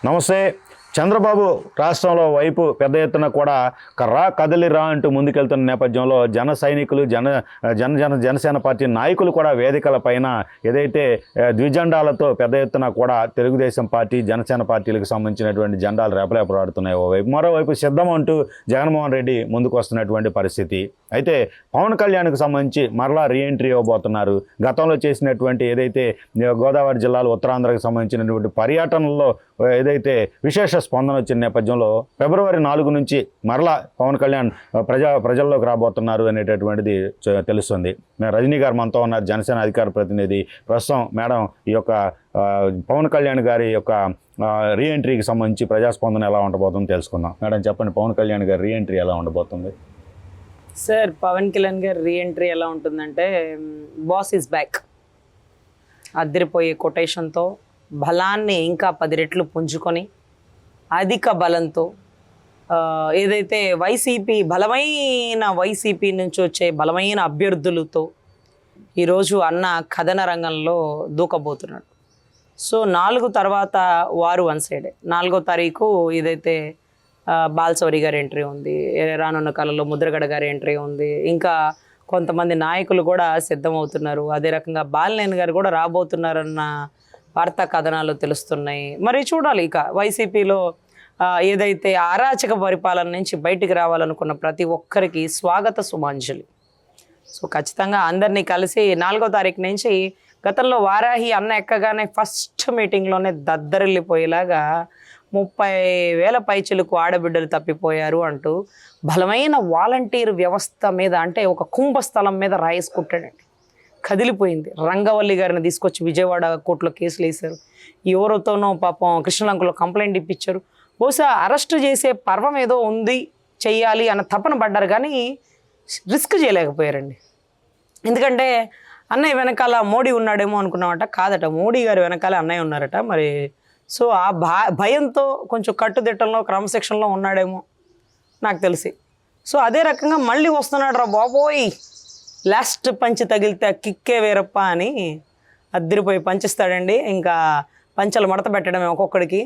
నమస్తే. చంద్రబాబు రాష్ట్రంలో వైపు పెద్ద ఎత్తున కూడా కర్రా కదలిరా అంటూ ముందుకెళ్తున్న నేపథ్యంలో జన సైనికులు జనసేన పార్టీ నాయకులు కూడా వేదికల పైన ఏదైతే ద్విజెండాలతో పెద్ద ఎత్తున కూడా తెలుగుదేశం పార్టీ జనసేన పార్టీలకు సంబంధించినటువంటి జెండాలు రేపలేపలాడుతున్నాయి. ఓవైపు మరోవైపు సిద్ధం అంటూ జగన్మోహన్ రెడ్డి ముందుకు వస్తున్నటువంటి పరిస్థితి. అయితే పవన్ కళ్యాణ్కి సంబంధించి మరలా రీఎంట్రీ ఇవ్వబోతున్నారు. గతంలో చేసినటువంటి ఏదైతే గోదావరి జిల్లాలో ఉత్తరాంధ్రకు సంబంధించినటువంటి పర్యటనల్లో ఏదైతే విశేష స్పందన వచ్చిన నేపథ్యంలో ఫిబ్రవరి 4 నుంచి మరలా పవన్ కళ్యాణ్ ప్రజల్లోకి రాబోతున్నారు అనేటటువంటిది తెలుస్తుంది. రజనీ గారు మనతో ఉన్నారు, జనసేన అధికార ప్రతినిధి. ప్రస్తుతం మేడం ఈ యొక్క పవన్ కళ్యాణ్ గారి యొక్క రీఎంట్రీకి సంబంధించి ప్రజాస్పందన ఎలా ఉండబోతుందో తెలుసుకుందాం. మేడం చెప్పండి, పవన్ కళ్యాణ్ గారి రీఎంట్రీ ఎలా ఉండబోతుంది? సార్, పవన్ కళ్యాణ్ గారి రీఎంట్రీ ఎలా ఉంటుందంటే, బాస్ ఈజ్ బ్యాక్ అద్దరిపోయే కొటేషన్తో బలాన్ని ఇంకా 10 రెట్లు పుంజుకొని అధిక బలంతో ఏదైతే బలమైన వైసీపీ నుంచి వచ్చే బలమైన అభ్యర్థులతో ఈరోజు అన్న కథన రంగంలో దూకబోతున్నాడు. సో 4 తర్వాత వారు వన్ సైడే. 4వ తారీఖు ఏదైతే బాలశౌరి గారి ఎంట్రీ ఉంది, రానున్న కాలంలో ముద్రగడ గారి ఎంట్రీ ఉంది, ఇంకా కొంతమంది నాయకులు కూడా సిద్ధమవుతున్నారు. అదే రకంగా బాలినేని గారు కూడా రాబోతున్నారన్న వార్తా కథనాలు తెలుస్తున్నాయి. మరి చూడాలి. ఇక వైసీపీలో ఏదైతే అరాచక పరిపాలన నుంచి బయటికి రావాలనుకున్న ప్రతి ఒక్కరికి స్వాగత సుమాంజలి. సో ఖచ్చితంగా అందరినీ కలిసి 4వ తారీఖు నుంచి గతంలో వారాహి అన్న ఎక్కగానే ఫస్ట్ మీటింగ్లోనే దద్దరిల్లిపోయేలాగా 30,000 పైచిలకు ఆడబిడ్డలు తప్పిపోయారు అంటూ బలమైన వాలంటీర్ వ్యవస్థ మీద, అంటే ఒక కుంభస్థలం మీద రాయేసుకుంటాడండి. కదిలిపోయింది. రంగవల్లి గారిని తీసుకొచ్చి విజయవాడ కోర్టులో కేసులు వేశారు. ఎవరితోనో పాపం కృష్ణలంకలో కంప్లైంట్ ఇప్పించారు. బహుశా అరెస్ట్ చేసే పర్వం ఏదో ఉంది, చెయ్యాలి అన్న తపన పడ్డారు, కానీ రిస్క్ చేయలేకపోయారండి. ఎందుకంటే అన్నయ్య వెనకాల మోడీ ఉన్నాడేమో అనుకున్నామట. కాదట, మోడీ గారి వెనకాల అన్నయ్య ఉన్నారట. మరి సో ఆ భయంతో కొంచెం కట్టుదిట్టంలో క్రమశిక్షణలో ఉన్నాడేమో నాకు తెలిసి. సో అదే రకంగా మళ్ళీ వస్తున్నాడు రా బాబోయ్, లాస్ట్ పంచి తగిలితే కిక్కే వేరప్ప అని అద్దరిపోయి పంచిస్తాడండి. ఇంకా పంచలు మడత పెట్టడమే ఒక్కొక్కడికి.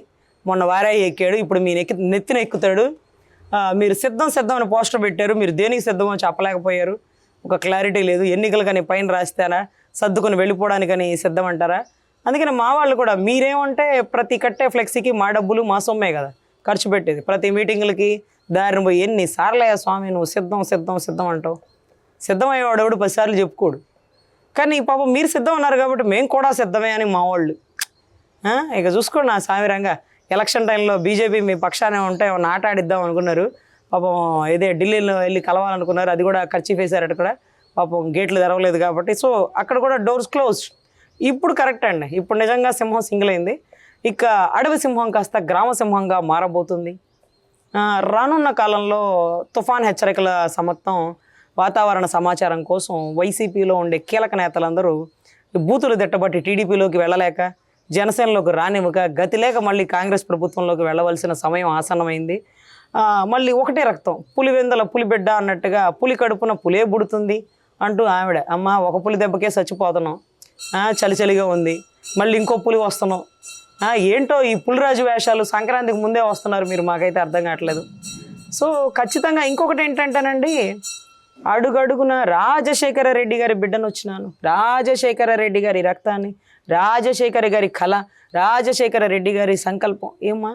మొన్న వారాయి ఎక్కాడు, ఇప్పుడు మీ నెత్తిన ఎక్కుతాడు. మీరు సిద్ధం అని పోస్టర్ పెట్టారు, మీరు దేనికి సిద్ధమో చెప్పలేకపోయారు. ఒక క్లారిటీ లేదు. ఎన్నికలు కానీ పైన రాస్తారా, సర్దుకొని వెళ్ళిపోవడానికని సిద్ధం అంటారా? అందుకని మా వాళ్ళు కూడా మీరేమంటే ప్రతి కట్టే ఫ్లెక్సీకి మా డబ్బులు మా సొమ్మే కదా ఖర్చు పెట్టేది. ప్రతి మీటింగులకి దారిని పోయి ఎన్నిసార్లయ్యా స్వామి నువ్వు సిద్ధం అంటావు. సిద్ధమయ్యేవాడు ఎవడు 10 సార్లు చెప్పుకోడు. కానీ పాపం మీరు సిద్ధం అన్నారు కాబట్టి మేము కూడా సిద్ధమే అని మా వాళ్ళు. ఇక చూసుకోండి నా సామిరంగా. ఎలక్షన్ టైంలో బీజేపీ మీ పక్షానే ఉంటే ఏమన్నా ఆట ఆడిద్దాం అనుకున్నారు. పాపం ఇదే ఢిల్లీలో వెళ్ళి కలవాలనుకున్నారు, అది కూడా ఖర్చు వేశారట కూడా. పాపం గేట్లు తెరవలేదు కాబట్టి. సో అక్కడ కూడా డోర్స్ క్లోజ్. ఇప్పుడు కరెక్ట్ అండి, ఇప్పుడు నిజంగా సింహం సింగిల్ అయింది. ఇక అడవి సింహం కాస్త గ్రామ సింహంగా మారబోతుంది. రానున్న కాలంలో తుఫాన్ హెచ్చరికల సమత్తం వాతావరణ సమాచారం కోసం వైసీపీలో ఉండే కీలక నేతలందరూ బూతులు తిట్టబట్టి టీడీపీలోకి వెళ్ళలేక, జనసేనలోకి రానివ్వక, గతి లేక మళ్ళీ కాంగ్రెస్ ప్రభుత్వంలోకి వెళ్ళవలసిన సమయం ఆసన్నమైంది. మళ్ళీ ఒకటే రక్తం, పులివెందల పులిబిడ్డ అన్నట్టుగా పులి కడుపున పులే బుడుతుంది అంటూ ఆవిడ, అమ్మ ఒక పులి దెబ్బకే చచ్చిపోతున్నాం, చలిగా ఉంది, మళ్ళీ ఇంకో పులి వస్తున్నాం. ఏంటో ఈ పులిరాజు వేషాలు సంక్రాంతికి ముందే వస్తున్నారు మీరు, మాకైతే అర్థం కావట్లేదు. సో ఖచ్చితంగా ఇంకొకటి ఏంటంటేనండి, అడుగడుగున రాజశేఖర రెడ్డి గారి బిడ్డను వచ్చినాను, రాజశేఖర రెడ్డి గారి రక్తాన్ని, రాజశేఖర గారి కళ, రాజశేఖర రెడ్డి గారి సంకల్పం. ఏమ్మా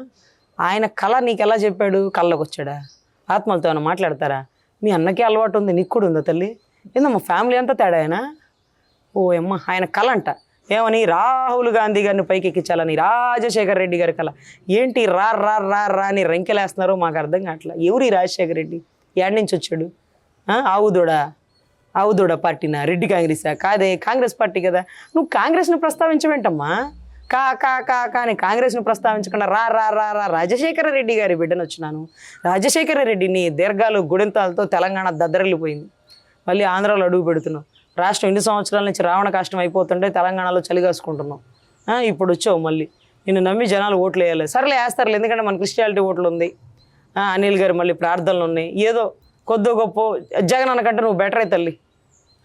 ఆయన కళ నీకు ఎలా చెప్పాడు? కళ్ళకు వచ్చాడా? ఆత్మలతో ఏమైనా మాట్లాడతారా? మీ అన్నకే అలవాటు ఉంది, నీకు కూడా ఉందా తల్లి? ఏందమ్మా ఫ్యామిలీ అంతా తేడా అయినా? ఓ అమ్మ, ఆయన కళ అంట ఏమని, రాహుల్ గాంధీ గారిని పైకి ఎక్కించాలని రాజశేఖర రెడ్డి గారి కళ. ఏంటి రా రా రా రా అని రంకెలేస్తున్నారో మాకు అర్థం కావట్లా. ఎవరి రాజశేఖర రెడ్డి? యాడ్ నుంచి వచ్చాడు? ఆవుదూడ పార్టీనా? రెడ్డి కాంగ్రెసా? కాదే, కాంగ్రెస్ పార్టీ కదా. నువ్వు కాంగ్రెస్ను ప్రస్తావించవేంటమ్మా? అని కాంగ్రెస్ను ప్రస్తావించకుండా రా రా రా రా రాజశేఖర రెడ్డి గారి బిడ్డను వచ్చినాను. రాజశేఖర రెడ్డిని దీర్ఘాలు గుడింతాలతో తెలంగాణ దద్దరిల్లిపోయింది. మళ్ళీ ఆంధ్రాలో అడుగు పెడుతున్నావు. రాష్ట్రం ఇన్ని సంవత్సరాల నుంచి రావణ కష్టం అయిపోతుంటే తెలంగాణలో చలిగాసుకుంటున్నాం. ఇప్పుడు వచ్చావు మళ్ళీ. నిన్ను నమ్మి జనాలు ఓట్లు వేయాలి. సరేలే వేస్తారులే, ఎందుకంటే మన క్రిస్టియాలిటీ ఓట్లు ఉంది. అనిల్ గారు మళ్ళీ ప్రార్థనలు ఉన్నాయి. ఏదో కొద్ది గొప్ప జగన్ అన్నకంటే నువ్వు బెటరే తల్లి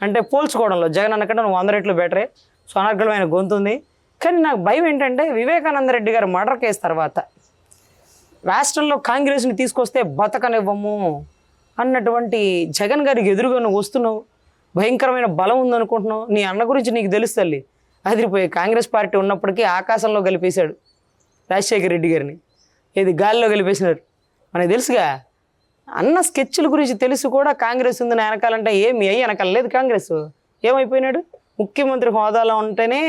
అంటే పోల్చుకోవడంలో జగన్ అన్నకంటే నువ్వు 100 రెట్లు బెటరే. సో అనర్గళమైన గొంతుంది. కానీ నాకు భయం ఏంటంటే వివేకానంద రెడ్డి గారు మర్డర్ కేసు తర్వాత రాష్ట్రంలో కాంగ్రెస్ని తీసుకొస్తే బతకనివ్వము అన్నటువంటి జగన్ గారికి ఎదురుగా నువ్వు వస్తున్నావు, భయంకరమైన బలం ఉందనుకుంటున్నావు. నీ అన్న గురించి నీకు తెలుసు తల్లి. అదిరిపోయి కాంగ్రెస్ పార్టీ ఉన్నప్పటికీ ఆకాశంలో కలిపేశాడు రాజశేఖర రెడ్డి గారిని, ఏది గాలిలో కలిపేసినారు మనకు తెలుసుగా. అన్న స్కెచ్ల గురించి తెలుసు కూడా కాంగ్రెస్ ఉంది నా వెనకాలంటే ఏమి అయ్యి వెనకాల లేదు. కాంగ్రెస్ ఏమైపోయినాడు, ముఖ్యమంత్రి హోదాలో ఉంటేనే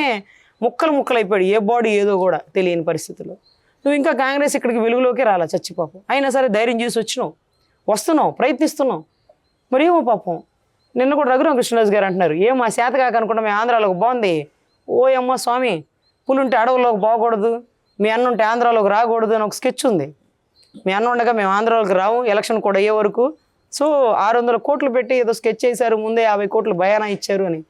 ముక్కలు అయిపోయాడు, ఏ బాడీ ఏదో కూడా తెలియని పరిస్థితుల్లో. నువ్వు ఇంకా కాంగ్రెస్ ఇక్కడికి వెలుగులోకి రాలా చచ్చిపాపం. అయినా సరే ధైర్యం చేసి వస్తున్నావు ప్రయత్నిస్తున్నావు. మరి ఏమో పాపం నిన్న కూడా రఘురామ కృష్ణరాజు గారు అంటున్నారు, ఏం ఆ శాత కాక అనుకుంటా మేము ఆంధ్రాలోకి బాగుంది. ఓ అమ్మ స్వామి, పులుంటే అడవుల్లోకి పోకూడదు, మీ అన్న ఉంటే ఆంధ్రాలోకి రాకూడదు అని ఒక స్కెచ్ ఉంది. మీ అన్న ఉండగా మేము ఆంధ్రాలోకి రావు, ఎలక్షన్ కూడా అయ్యే వరకు. సో 600 కోట్లు పెట్టి ఏదో స్కెచ్ చేశారు, ముందే 50 కోట్లు భయానా ఇచ్చారు అని.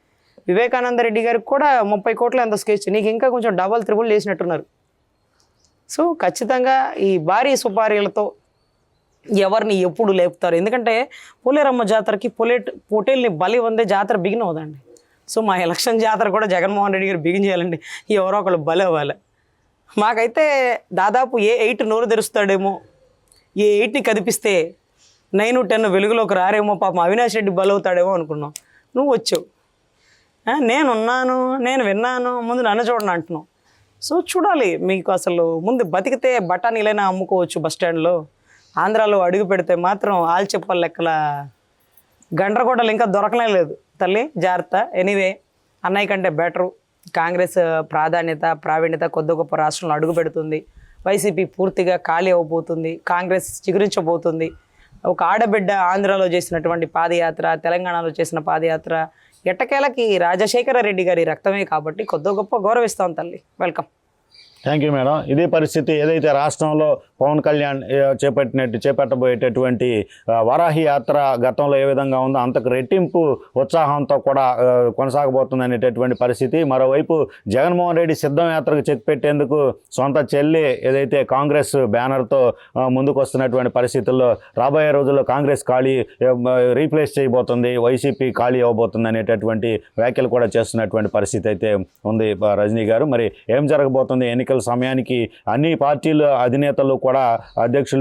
వివేకానంద రెడ్డి గారికి కూడా 30 కోట్లు ఎంత స్కెచ్, నీకు ఇంకా కొంచెం డబల్ త్రిబుల్ చేసినట్టున్నారు. సో ఖచ్చితంగా ఈ భారీ సుపారీలతో ఎవరిని ఎప్పుడు లేపుతారు. ఎందుకంటే పోలేరమ్మ జాతరకి పొటేల్ని బలి వందే జాతర బిగిన్ అవుదండి. సో మా ఎలక్షన్ జాతర కూడా జగన్మోహన్ రెడ్డి గారు బిగిన్ చేయాలండి, ఎవరో ఒకళ్ళు బలి అవ్వాలి. మాకైతే దాదాపు ఏ 8 నోరు తెరుస్తాడేమో, ఏ 8ని కదిపిస్తే 9, 10 వెలుగులోకి రారేమో, పాపం అవినాష్ రెడ్డి బలవుతాడేమో అనుకున్నాం. నువ్వు వచ్చావు, నేనున్నాను, నేను విన్నాను, ముందు నన్ను చూడను అంటున్నావు. సో చూడాలి, మీకు అసలు ముందు బతికితే బఠానీలైనా అమ్ముకోవచ్చు బస్టాండ్లో. ఆంధ్రాలో అడుగు పెడితే మాత్రం ఆల్చెప్పల లెక్కల గండ్రగొడ్డలు ఇంకా దొరకనే లేదు తల్లి, జాగ్రత్త. ఎనీవే అన్నయ్య కంటే బెటరు. కాంగ్రెస్ ప్రావీణ్యత కొద్ది గొప్ప రాష్ట్రంలో అడుగు పెడుతుంది. వైసీపీ పూర్తిగా ఖాళీ అవ్వబోతుంది, కాంగ్రెస్ చిగురించబోతుంది. ఒక ఆడబిడ్డ ఆంధ్రాలో చేసినటువంటి పాదయాత్ర, తెలంగాణలో చేసిన పాదయాత్ర ఎట్టకేలకి రాజశేఖర రెడ్డి గారి రక్తమే కాబట్టి కొద్ది గొప్ప గౌరవిస్తాం తల్లి. వెల్కమ్. Thank you madam. ఇదే పరిస్థితి ఏదైతే రాష్ట్రంలో పవన్ కళ్యాణ్ చేపట్టబోయేటటువంటి వారాహి యాత్ర గతంలో ఏ విధంగా ఉందో అంతకు రెట్టింపు ఉత్సాహంతో కూడా కొనసాగబోతుంది అనేటటువంటి పరిస్థితి. మరోవైపు జగన్మోహన్ రెడ్డి సిద్ధం యాత్రకు చెక్ పెట్టేందుకు సొంత చెల్లి ఏదైతే కాంగ్రెస్ బ్యానర్తో ముందుకు వస్తున్నటువంటి పరిస్థితుల్లో రాబోయే రోజుల్లో కాంగ్రెస్ రీప్లేస్ చేయబోతుంది, వైసీపీ ఖాళీ అవ్వబోతుంది అనేటటువంటి వ్యాఖ్యలు కూడా చేస్తున్నటువంటి పరిస్థితి అయితే ఉంది. రజనీ గారు, మరి ఏం జరగబోతుంది? ఎన్నికల సమయానికి అన్ని పార్టీల అధినేతలు కూడా అధ్యక్షులు